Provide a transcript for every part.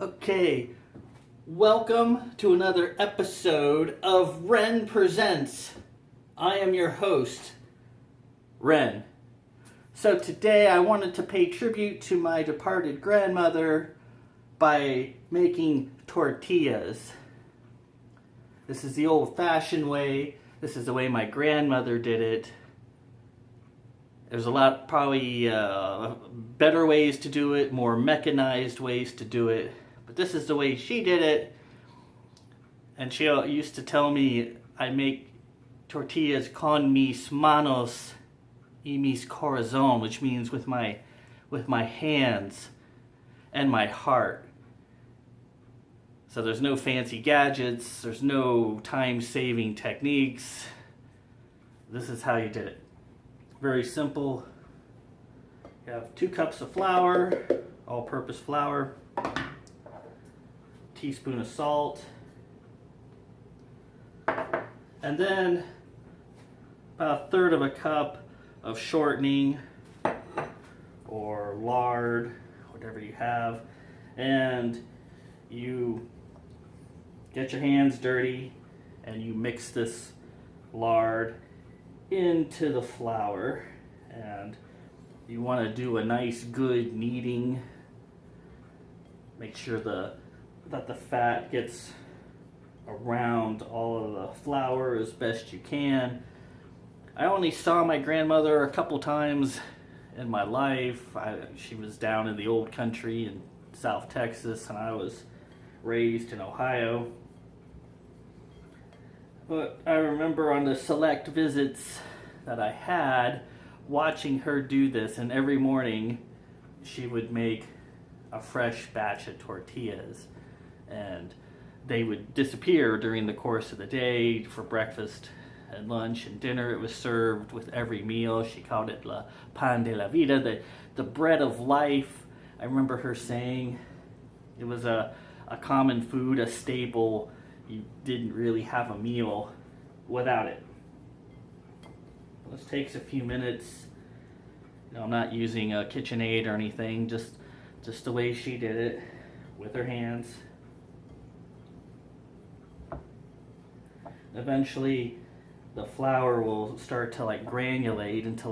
Okay, welcome to another episode of Ren Presents. I am your host, Ren. So today I wanted to pay tribute to my departed grandmother by making tortillas. This is the old-fashioned way. This is the way my grandmother did it. There's a lot, probably better ways to do it, more mechanized ways to do it. But this is the way she did it. And she used to tell me, I make tortillas con mis manos y mis corazón, which means with my hands and my heart. So there's no fancy gadgets, there's no time-saving techniques. This is how you did it. Very simple. You have 2 cups of flour, all-purpose flour, teaspoon of salt, and then about 1/3 of a cup of shortening or lard, whatever you have, and you get your hands dirty and you mix this lard into the flour, and you want to do a nice good kneading. Make sure that the fat gets around all of the flour as best you can. I only saw my grandmother a couple times in my life. She was down in the old country in South Texas, and I was raised in Ohio. But I remember on the select visits that I had, watching her do this, and every morning she would make a fresh batch of tortillas, and they would disappear during the course of the day for breakfast and lunch and dinner. It was served with every meal. She called it la pan de la vida, the bread of life. I remember her saying it was a common food, a staple. You didn't really have a meal without it. This takes a few minutes. I'm not using a KitchenAid or anything, just the way she did it with her hands. Eventually the flour will start to granulate into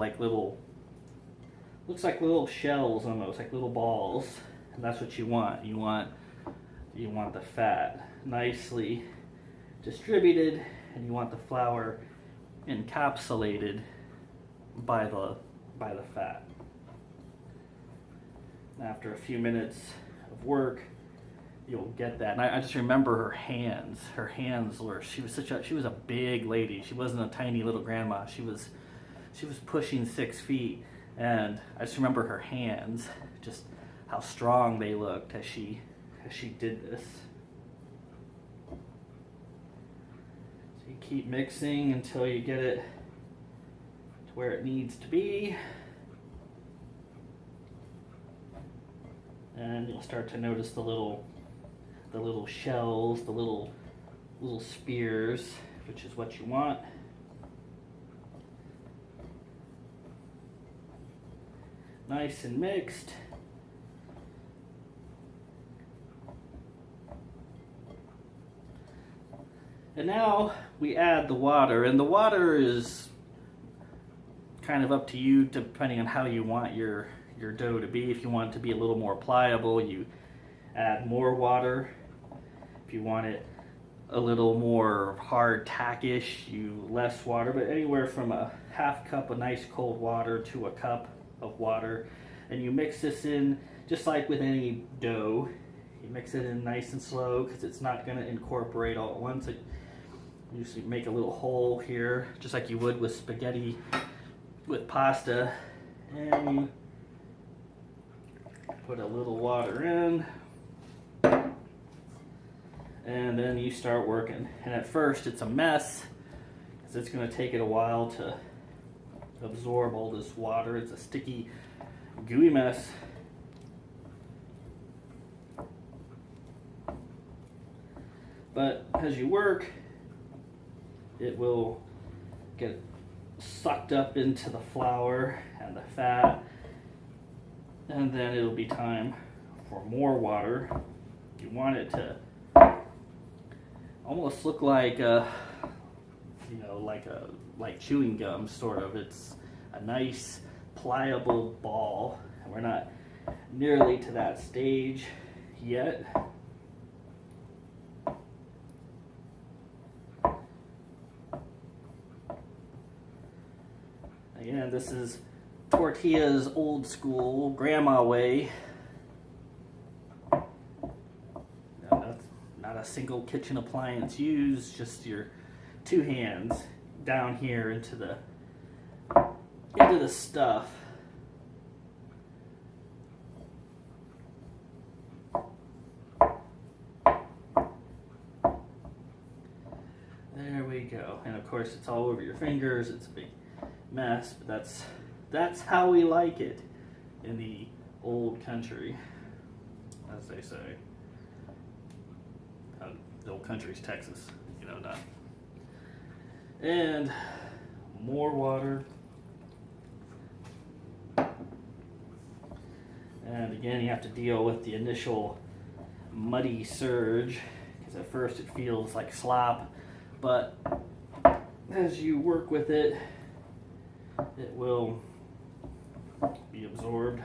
looks like little shells, almost like little balls, and that's what you want. You want the fat nicely distributed, and you want the flour encapsulated by the fat. After a few minutes of work, you'll get that. And I just remember her hands. Her hands were, she was a big lady. She wasn't a tiny little grandma. She was pushing 6 feet, and I just remember her hands, just how strong they looked as she did this. So you keep mixing until you get it to where it needs to be. And you'll start to notice the little shells, the little spears, which is what you want. Nice and mixed. And now we add the water, and the water is kind of up to you depending on how you want your dough to be. If you want it to be a little more pliable, you add more water. If you want it a little more hard tackish, you less water, but anywhere from a 1/2 cup of nice cold water to a cup of water. And you mix this in just like with any dough. You mix it in nice and slow because it's not going to incorporate all at once. You usually make a little hole here, just like you would with spaghetti, with pasta, and you put a little water in, and then you start working. And at first it's a mess because it's going to take it a while to absorb all this water. It's a sticky, gooey mess. But as you work, it will get sucked up into the flour and the fat, and then it'll be time for more water. You want it to almost look like like chewing gum, sort of. It's a nice pliable ball, and we're not nearly to that stage yet. Again, this is Tortillas old school, grandma way. Not a single kitchen appliance used, just your two hands down here into the stuff. There we go. And of course it's all over your fingers. It's a big mess, but that's how we like it in the old country, as they say. The old country's Texas, not. And more water. And again, you have to deal with the initial muddy surge, because at first it feels like slop, but as you work with it, it will be absorbed.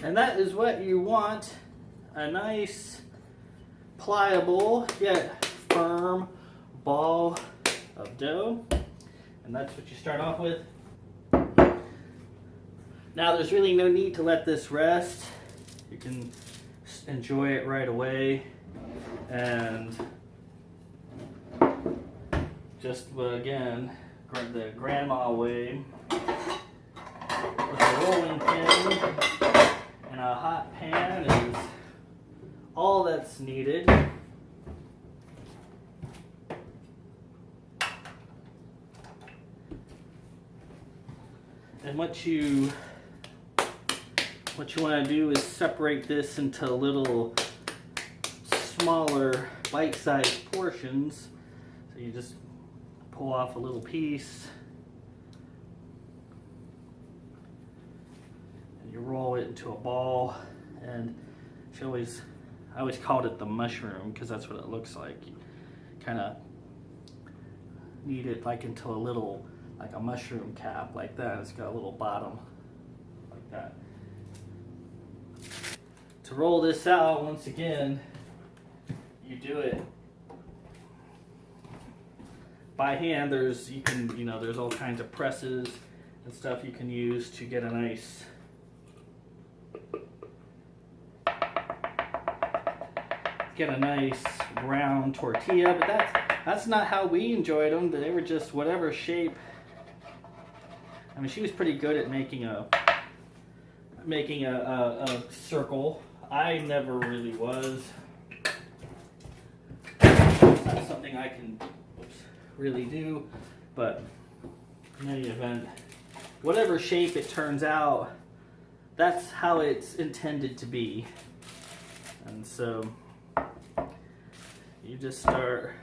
And that is what you want, a nice, pliable, yet firm ball of dough. And that's what you start off with. Now there's really no need to let this rest. You can enjoy it right away. And just, again, the grandma way, with a rolling pin and a hot pan is all that's needed. And what you want to do is separate this into little smaller bite-sized portions. So you just pull off a little piece and you roll it into a ball. And I always called it the mushroom because that's what it looks like. You kind of knead it like into a little, like a mushroom cap like that. It's got a little bottom like that. To roll this out, once again, you do it by hand. There's all kinds of presses and stuff you can use to get a nice round tortilla. But that's not how we enjoyed them. They were just whatever shape. I mean, she was pretty good at making a circle. I never really was. It's not something I can really do, but in any event, whatever shape it turns out, that's how it's intended to be. And so you just start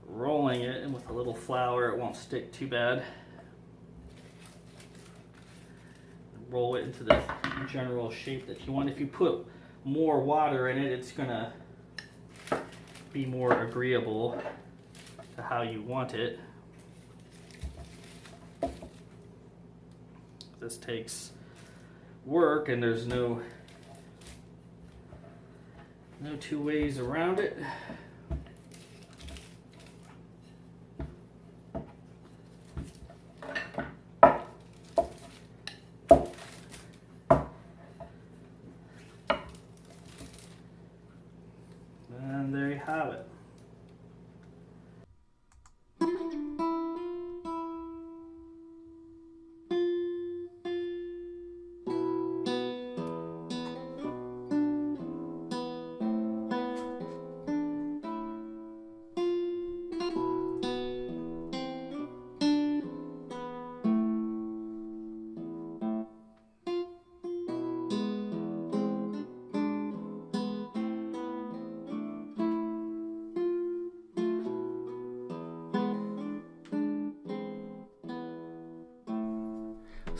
rolling it, and with a little flour it won't stick too bad. Roll it into the general shape that you want. If you put more water in it, it's gonna be more agreeable to how you want it. This takes work, and there's no two ways around it.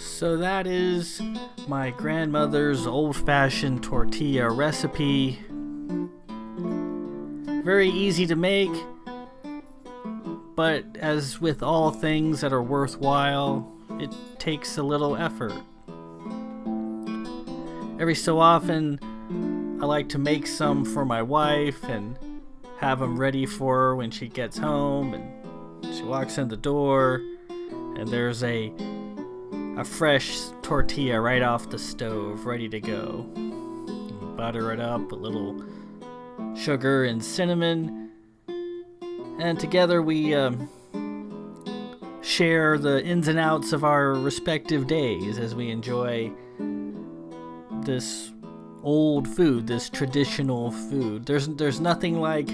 So that is my grandmother's old-fashioned tortilla recipe. Very easy to make, but as with all things that are worthwhile, it takes a little effort. Every so often, I like to make some for my wife and have them ready for her when she gets home, and she walks in the door and there's a fresh tortilla right off the stove ready to go. You butter it up, a little sugar and cinnamon, and together we share the ins and outs of our respective days as we enjoy this old food, this traditional food. There's nothing like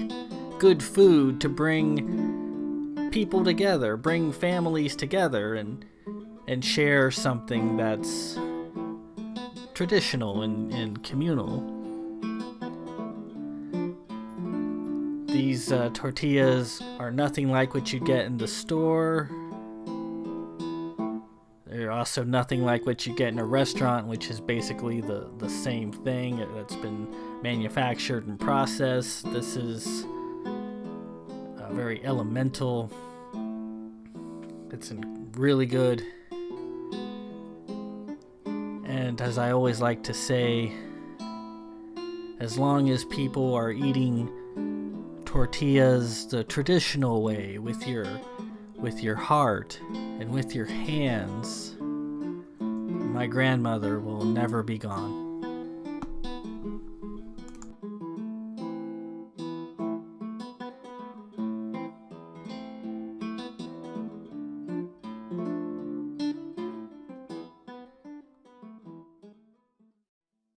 good food to bring people together, bring families together, and share something that's traditional and communal. These tortillas are nothing like what you get in the store. They're also nothing like what you get in a restaurant, which is basically the same thing that's been manufactured and processed. This is very elemental. It's really good. And as I always like to say, as long as people are eating tortillas the traditional way, with your heart and with your hands, my grandmother will never be gone.